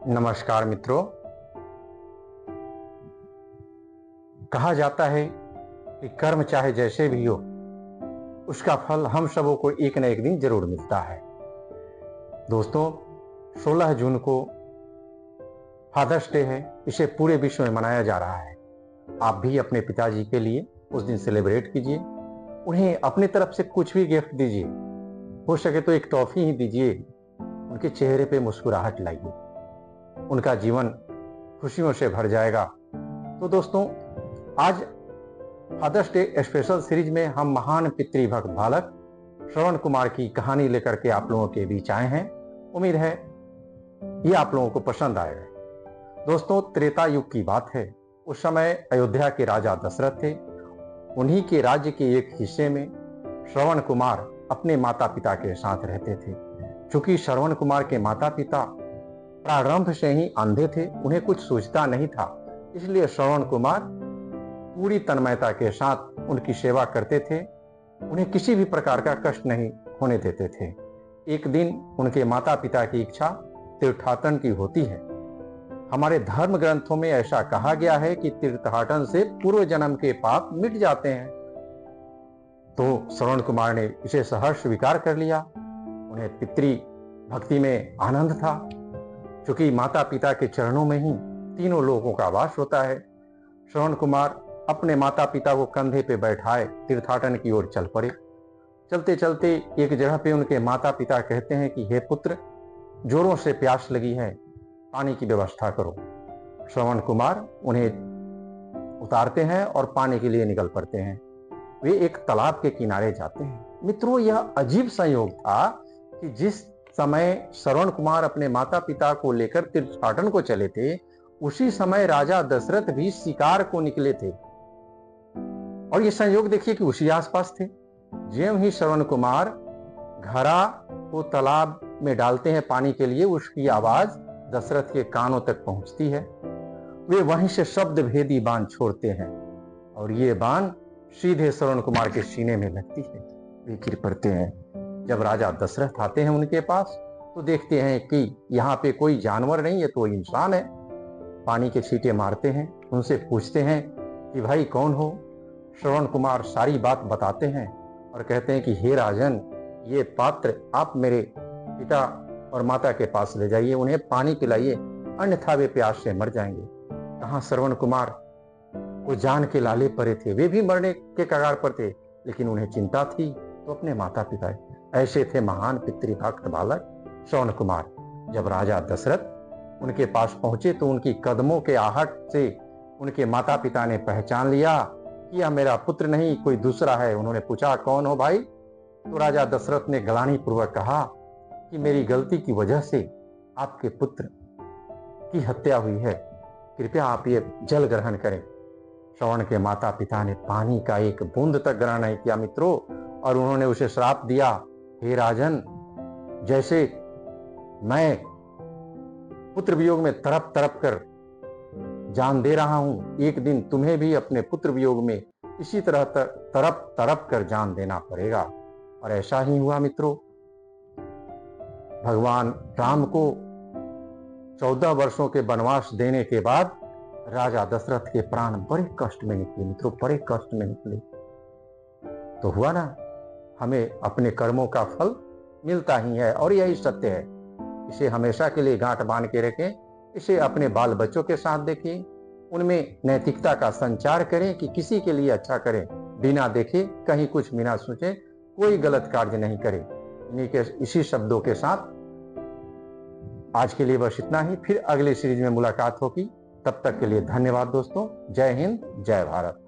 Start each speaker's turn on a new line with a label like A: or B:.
A: नमस्कार मित्रों। कहा जाता है कि कर्म चाहे जैसे भी हो, उसका फल हम सबों को एक न एक दिन जरूर मिलता है। दोस्तों, 16 जून को फादर्स डे है। इसे पूरे विश्व में मनाया जा रहा है। आप भी अपने पिताजी के लिए उस दिन सेलिब्रेट कीजिए। उन्हें अपनी तरफ से कुछ भी गिफ्ट दीजिए। हो सके तो एक टॉफी ही दीजिए। उनके चेहरे पे मुस्कुराहट लाइए। उनका जीवन खुशियों से भर जाएगा। तो दोस्तों, आज फादर्स डे स्पेशल सीरीज में हम महान पितृभक्त बालक श्रवण कुमार की कहानी लेकर के आप लोगों के बीच आए हैं। उम्मीद है ये आप लोगों को पसंद आएगा। दोस्तों, त्रेता युग की बात है। उस समय अयोध्या के राजा दशरथ थे। उन्हीं के राज्य के एक हिस्से में श्रवण कुमार अपने माता पिता के साथ रहते थे। चूंकि श्रवण कुमार के माता पिता प्रारंभ से ही अंधे थे, उन्हें कुछ सूझता नहीं था, इसलिए श्रवण कुमार पूरी तन्मयता के साथ उनकी सेवा करते थे। उन्हें किसी भी प्रकार का कष्ट नहीं होने देते थे। एक दिन उनके माता पिता की इच्छा तीर्थाटन की होती है। हमारे धर्म ग्रंथों में ऐसा कहा गया है कि तीर्थाटन से पूर्व जन्म के पाप मिट जाते हैं। तो श्रवण कुमार ने इसे सहर्ष स्वीकार कर लिया। उन्हें पितृ भक्ति में आनंद था। क्योंकि माता पिता के चरणों में ही तीनों लोगों का वास होता है। श्रवण कुमार अपने माता पिता को कंधे पे बैठाए तीर्थाटन की ओर चल पड़े। चलते चलते एक जगह पे उनके माता पिता कहते हैं कि हे पुत्र, जोरों से प्यास लगी है, पानी की व्यवस्था करो। श्रवण कुमार उन्हें उतारते हैं और पानी के लिए निकल पड़ते हैं। वे एक तालाब के किनारे जाते हैं। मित्रों, यह अजीब संयोग था कि जिस समय श्रवण कुमार अपने माता पिता को लेकर तीर्थाटन को चले थे, उसी समय राजा दशरथ भी शिकार को निकले थे। और ये संयोग देखिए कि उसी आसपास थे। ज्यों ही श्रवण कुमार घड़ा को तालाब में डालते हैं पानी के लिए, उसकी आवाज दशरथ के कानों तक पहुंचती है। वे वहीं से शब्द भेदी बाण छोड़ते हैं और ये बाण सीधे श्रवण कुमार के सीने में लगती है। वे गिर पड़ते हैं। जब राजा दशरथ आते हैं उनके पास, तो देखते हैं कि यहाँ पे कोई जानवर नहीं है, तो इंसान है। पानी के छींटे मारते हैं। उनसे पूछते हैं कि भाई कौन हो। श्रवण कुमार सारी बात बताते हैं और कहते हैं कि हे राजन, ये पात्र आप मेरे पिता और माता के पास ले जाइए, उन्हें पानी पिलाइए, अन्यथा वे प्यास से मर जाएंगे। कहाँ श्रवण कुमार वो जान के लाले पड़े थे, वे भी मरने के कगार पर थे, लेकिन उन्हें चिंता थी तो अपने माता पिता। ऐसे थे महान पितृभक्त बालक श्रवण कुमार। जब राजा दशरथ उनके पास पहुंचे तो उनकी कदमों के आहट से उनके माता पिता ने पहचान लिया कि यह मेरा पुत्र नहीं, कोई दूसरा है। उन्होंने पूछा, कौन हो भाई? तो राजा दशरथ ने ग्लानि पूर्वक कहा कि मेरी गलती की वजह से आपके पुत्र की हत्या हुई है, कृपया आप ये जल ग्रहण करें। श्रवण के माता पिता ने पानी का एक बूंद तक ग्रहण नहीं किया मित्रों, और उन्होंने उसे श्राप दिया, हे राजन, जैसे मैं पुत्र वियोग में तड़प तड़प कर जान दे रहा हूं, एक दिन तुम्हें भी अपने पुत्र वियोग में इसी तरह तड़प तड़प कर जान देना पड़ेगा। और ऐसा ही हुआ मित्रों। भगवान राम को 14 वर्षों के वनवास देने के बाद राजा दशरथ के प्राण बड़े कष्ट में निकले मित्रों, बड़े कष्ट में निकले। तो हुआ ना, हमें अपने कर्मों का फल मिलता ही है और यही सत्य है। इसे हमेशा के लिए गांठ बांध के रखें। इसे अपने बाल बच्चों के साथ देखें, उनमें नैतिकता का संचार करें कि किसी के लिए अच्छा करें, बिना देखे, कहीं कुछ बिना सोचे कोई गलत कार्य नहीं करें। इसी शब्दों के साथ आज के लिए बस इतना ही। फिर अगले सीरीज में मुलाकात होगी। तब तक के लिए धन्यवाद दोस्तों। जय हिंद, जय भारत।